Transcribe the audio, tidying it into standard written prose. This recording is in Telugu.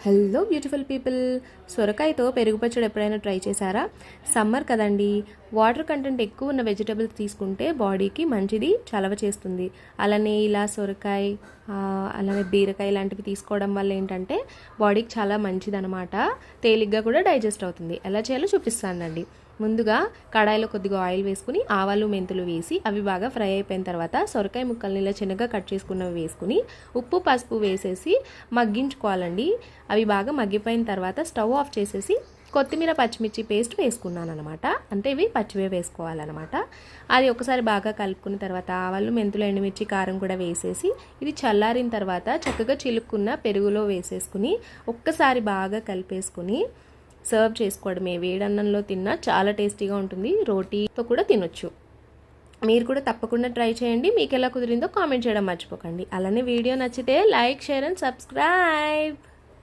హలో బ్యూటిఫుల్ పీపుల్, సొరకాయతో పెరుగు పచ్చడి ఎప్పుడైనా ట్రై చేశారా? సమ్మర్ కదండి, వాటర్ కంటెంట్ ఎక్కువ ఉన్న వెజిటబుల్స్ తీసుకుంటే బాడీకి మంచిది, చలవ చేస్తుంది. అలానే ఇలా సొరకాయ, అలానే బీరకాయ లాంటివి తీసుకోవడం వల్ల ఏంటంటే బాడీకి చాలా మంచిది అనమాట. తేలిగ్గా కూడా డైజెస్ట్ అవుతుంది. ఎలా చేయాలో చూపిస్తానండి. ముందుగా కడాయిలో కొద్దిగా ఆయిల్ వేసుకుని ఆవాలు మెంతులు వేసి అవి బాగా ఫ్రై అయిపోయిన తర్వాత సొరకాయ ముక్కల్ని ఇలా చిన్నగా కట్ చేసుకున్నవి వేసుకుని ఉప్పు పసుపు వేసేసి మగ్గించుకోవాలండి. అవి బాగా మగ్గిపోయిన తర్వాత స్టవ్ ఆఫ్ చేసేసి కొత్తిమీర పచ్చిమిర్చి పేస్ట్ వేసుకున్నాను అనమాట. అంటే ఇవి పచ్చివే వేసుకోవాలన్నమాట. అది ఒకసారి బాగా కలుపుకున్న తర్వాత ఆవాలు మెంతులు ఎండుమిర్చి కారం కూడా వేసేసి ఇది చల్లారిన తర్వాత చక్కగా చిలుక్కున్న పెరుగులో వేసేసుకుని ఒక్కసారి బాగా కలిపేసుకుని సర్వ్ చేసుకోవడమే. వేడన్నంలో తిన్నా చాలా టేస్టీగా ఉంటుంది. రోటీతో కూడా తినొచ్చు. మీరు కూడా తప్పకుండా ట్రై చేయండి. మీకు ఎలా కుదిరిందో కామెంట్ చేయడం మర్చిపోకండి. అలానే వీడియో నచ్చితే లైక్, షేర్ అండ్ సబ్స్క్రైబ్.